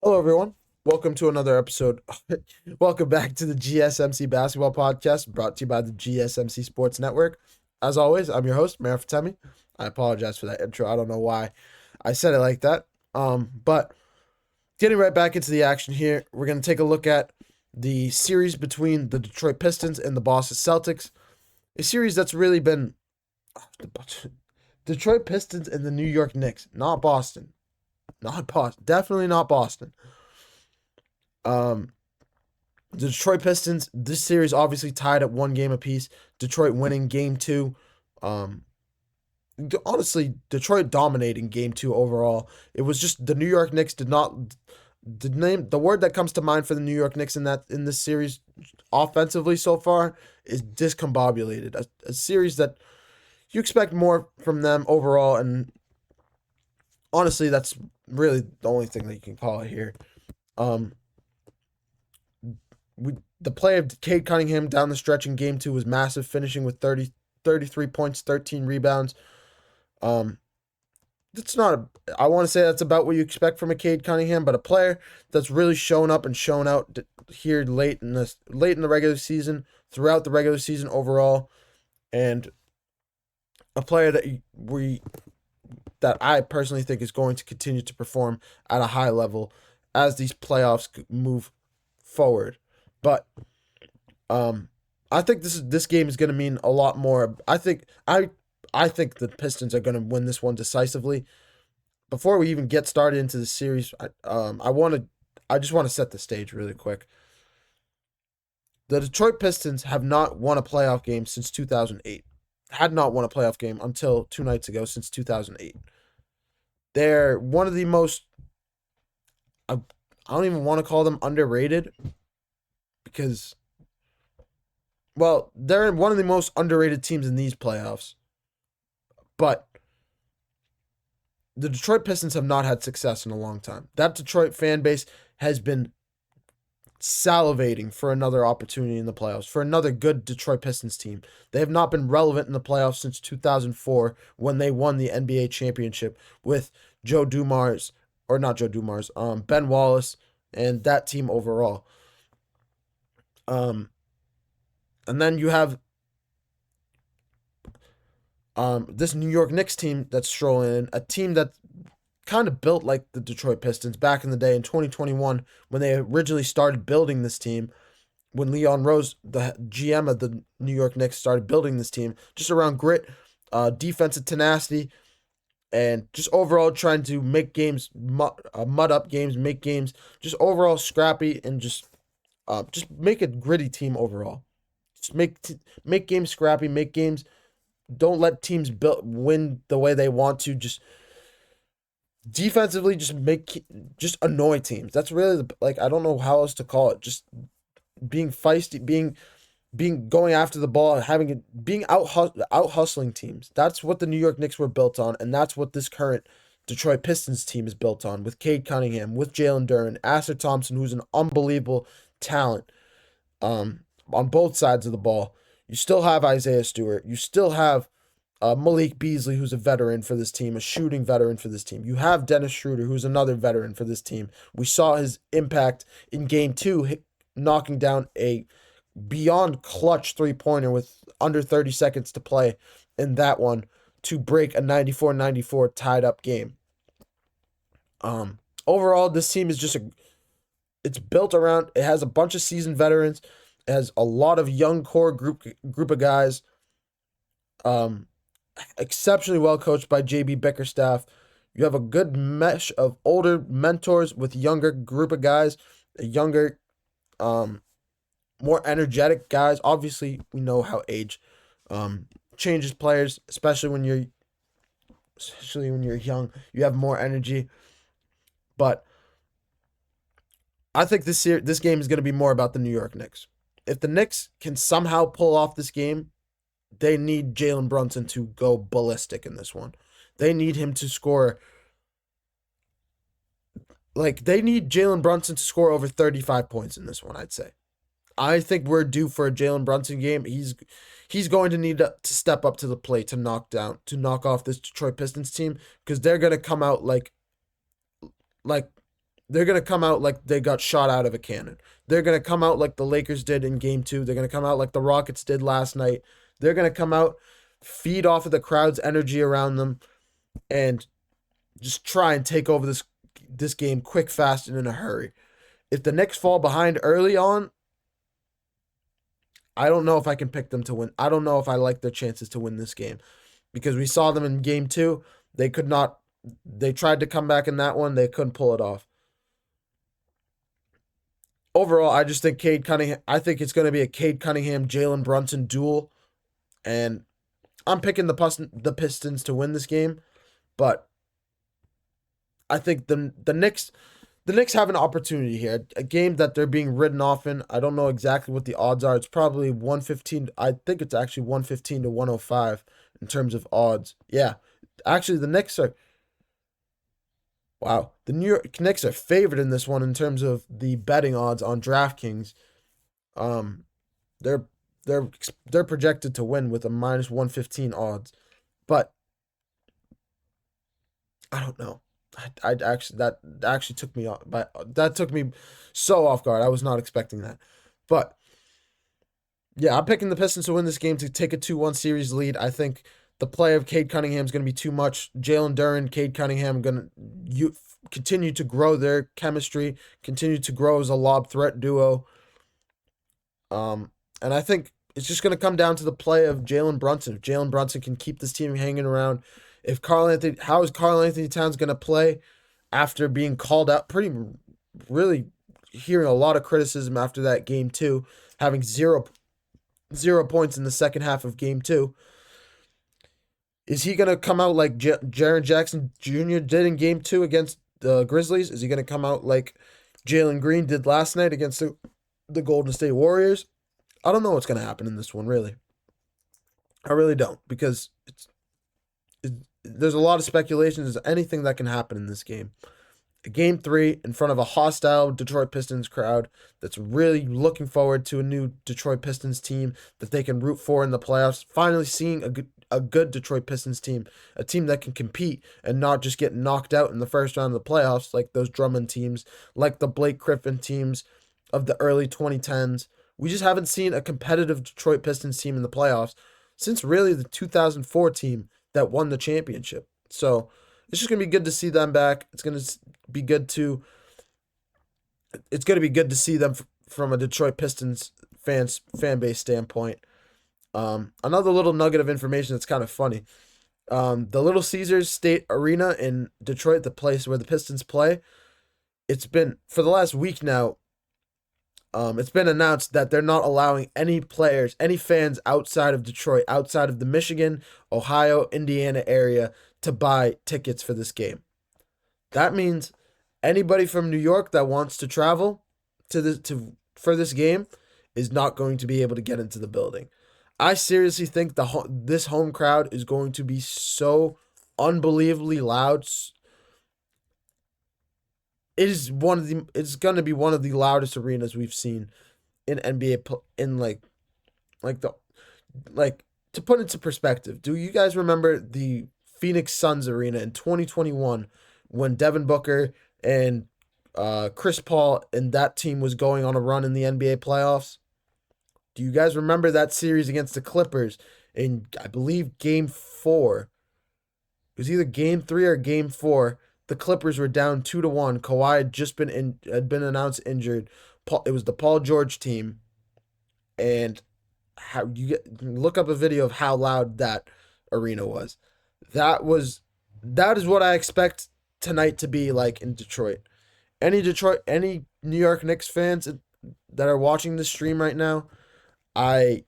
Hello, everyone. Welcome to another episode. Welcome back to the GSMC Basketball Podcast, brought to you by the GSMC Sports Network. As always, I'm your host, Mara Fatemi. I apologize for that intro. I don't know why I said it like that. But getting right back into the action here, we're going to take a look at the series between the Detroit Pistons and the Boston Celtics. A series that's really been Detroit Pistons and the New York Knicks, not Boston. Not Boston. Definitely not Boston. The Detroit Pistons, this series obviously tied at 1 game apiece. Detroit winning game 2. Honestly, Detroit dominating game 2 overall. It was just the New York Knicks did not. The word that comes to mind for the New York Knicks in this series offensively so far is discombobulated. A series that you expect more from them overall, and honestly, that's really the only thing that you can call it here. The play of Cade Cunningham down the stretch in game 2 was massive, finishing with 33 points, 13 rebounds. That's not I want to say that's about what you expect from a Cade Cunningham, but a player that's really shown up and shown out here late in the regular season, throughout the regular season overall, and a player that I personally think is going to continue to perform at a high level as these playoffs move forward. But I think this game is going to mean a lot more. I think the Pistons are going to win this one decisively. Before we even get started into the series, I just want to set the stage really quick. The Detroit Pistons have not won a playoff game since 2008. Had not won a playoff game until 2 nights ago, since 2008. They're one of the most, I don't even want to call them underrated, because, well, they're one of the most underrated teams in these playoffs. But the Detroit Pistons have not had success in a long time. That Detroit fan base has been salivating for another opportunity in the playoffs, for another good Detroit Pistons team. They have not been relevant in the playoffs since 2004, when they won the NBA championship with Ben Wallace and that team overall. And then you have this New York Knicks team that's strolling in, a team that kind of built like the Detroit Pistons back in the day in 2021 when they originally started building this team. When Leon Rose, the GM of the New York Knicks, started building this team just around grit, defensive tenacity, and just overall trying to make games, mud up games, make games just overall scrappy, and just make a gritty team overall. Just make games scrappy, make games. Don't let teams win the way they want to. Just defensively, just annoy teams. That's really I don't know how else to call it. Just being feisty, being going after the ball, being out hustling teams. That's what the New York Knicks were built on, and that's what this current Detroit Pistons team is built on, with Cade Cunningham, with Jalen Duren, Asher Thompson, who's an unbelievable talent on both sides of the ball. You still have Isaiah Stewart. You still have Malik Beasley, who's a veteran for this team, a shooting veteran for this team. You have Dennis Schroeder, who's another veteran for this team. We saw his impact in Game 2, knocking down a beyond clutch three-pointer with under 30 seconds to play in that one to break a 94-94 tied-up game. Overall, this team is it's built around, it has a bunch of seasoned veterans. It has a lot of young core group of guys. Exceptionally well coached by JB Bickerstaff. You have a good mesh of older mentors with younger group of guys, younger, more energetic guys. Obviously, we know how age changes players, especially when you're young. You have more energy. But I think this game is going to be more about the New York Knicks. If the Knicks can somehow pull off this game, they need Jalen Brunson to go ballistic in this one. They need him to score. They need Jalen Brunson to score over 35 points in this one, I'd say. I think we're due for a Jalen Brunson game. He's going to need to step up to the plate to knock off this Detroit Pistons team, because they're going to come out like they're going to come out like they got shot out of a cannon. They're going to come out like the Lakers did in game 2. They're going to come out like the Rockets did last night. They're going to come out, feed off of the crowd's energy around them, and just try and take over this game quick, fast, and in a hurry. If the Knicks fall behind early on, I don't know if I can pick them to win. I don't know if I like their chances to win this game, because we saw them in game 2. They could not. They tried to come back in that one. They couldn't pull it off. Overall, I just think Cade Cunningham. I think it's going to be a Cade Cunningham Jalen Brunson duel, and I'm picking the Pistons to win this game. But I think the Knicks have an opportunity here. A game that they're being ridden off in. I don't know exactly what the odds are. It's probably 115. I think it's actually 115 to 105 in terms of odds. Yeah. Actually, the Knicks are. Wow. The New York Knicks are favored in this one in terms of the betting odds on DraftKings. Um, they're they're projected to win with a minus 115 odds. But I don't know. I actually that actually took me off, but that took me so off guard. I was not expecting that. But yeah, I'm picking the Pistons to win this game to take a 2-1 series lead. I think the play of Cade Cunningham is going to be too much. Jalen Duren, Cade Cunningham going to continue to grow their chemistry, continue to grow as a lob threat duo. And I think it's just going to come down to the play of Jalen Brunson. If Jalen Brunson can keep this team hanging around, how is Karl-Anthony Towns going to play after being called out? Really hearing a lot of criticism after that game 2, having zero points in the second half of game 2. Is he going to come out like Jaren Jackson Jr. did in game 2 against the Grizzlies? Is he going to come out like Jalen Green did last night against the Golden State Warriors? I don't know what's going to happen in this one, really. I really don't, because there's a lot of speculation. There's anything that can happen in this game. Game 3 in front of a hostile Detroit Pistons crowd that's really looking forward to a new Detroit Pistons team that they can root for in the playoffs. Finally seeing a good Detroit Pistons team, a team that can compete and not just get knocked out in the first round of the playoffs like those Drummond teams, like the Blake Griffin teams of the early 2010s. We just haven't seen a competitive Detroit Pistons team in the playoffs since really the 2004 team that won the championship. So it's just going to be good to see them back. It's going to be good to see them from a Detroit Pistons fan base standpoint. Another little nugget of information that's kind of funny. The Little Caesars State Arena in Detroit, the place where the Pistons play, it's been, for the last week now, it's been announced that they're not allowing any fans outside of Detroit, outside of the Michigan, Ohio, Indiana area to buy tickets for this game. That means anybody from New York that wants to travel for this game is not going to be able to get into the building. I seriously think this home crowd is going to be so unbelievably loud. It's going to be one of the loudest arenas we've seen in NBA to put into perspective. Do you guys remember the Phoenix Suns arena in 2021 when Devin Booker and Chris Paul and that team was going on a run in the NBA playoffs? Do you guys remember that series against the Clippers in, I believe, Game 4? It was either Game 3 or Game 4. The Clippers were down 2-1. Kawhi had just been announced injured. It was the Paul George team, and look up a video of how loud that arena was. That is what I expect tonight to be like in Detroit. Any New York Knicks fans that are watching this stream right now, I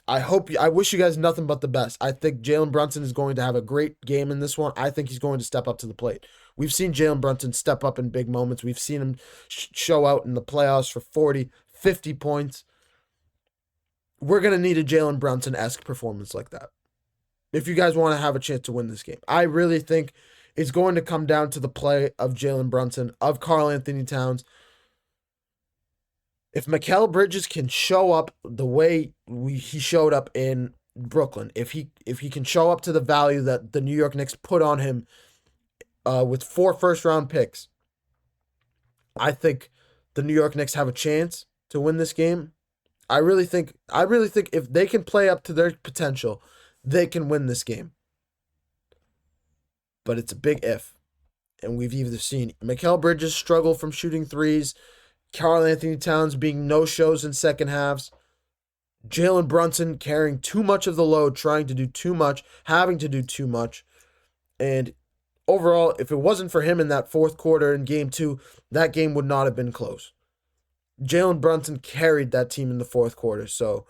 wish you guys nothing but the best. I think Jalen Brunson is going to have a great game in this one. I think he's going to step up to the plate. We've seen Jalen Brunson step up in big moments. We've seen him show out in the playoffs for 40, 50 points. We're going to need a Jalen Brunson-esque performance like that if you guys want to have a chance to win this game. I really think it's going to come down to the play of Jalen Brunson, of Karl-Anthony Towns. If Mikal Bridges can show up the way he showed up in Brooklyn, if he can show up to the value that the New York Knicks put on him with 4 first-round picks, I think the New York Knicks have a chance to win this game. I really think if they can play up to their potential, they can win this game. But it's a big if. And we've either seen Mikal Bridges struggle from shooting threes, Karl-Anthony Towns being no-shows in second halves, Jalen Brunson carrying too much of the load, trying to do too much, having to do too much. And overall, if it wasn't for him in that fourth quarter in game 2, that game would not have been close. Jalen Brunson carried that team in the fourth quarter. So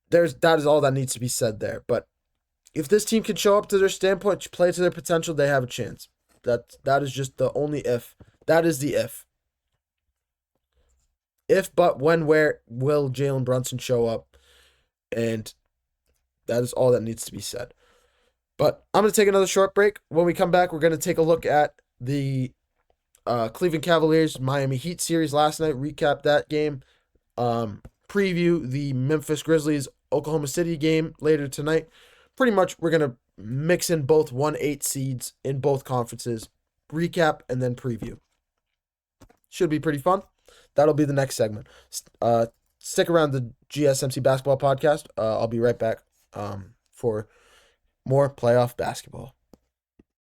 that is all that needs to be said there. But if this team can show up to their standpoint, play to their potential, they have a chance. That is just the only if. That is the if. If, but when, where will Jalen Brunson show up? And that is all that needs to be said. But I'm going to take another short break. When we come back, we're going to take a look at the Cleveland Cavaliers Miami Heat series last night, recap that game, preview the Memphis Grizzlies Oklahoma City game later tonight. Pretty much we're going to mix in both 1-8 seeds in both conferences, recap, and then preview. Should be pretty fun. That'll be the next segment. Stick around the GSMC Basketball Podcast. I'll be right back for more playoff basketball.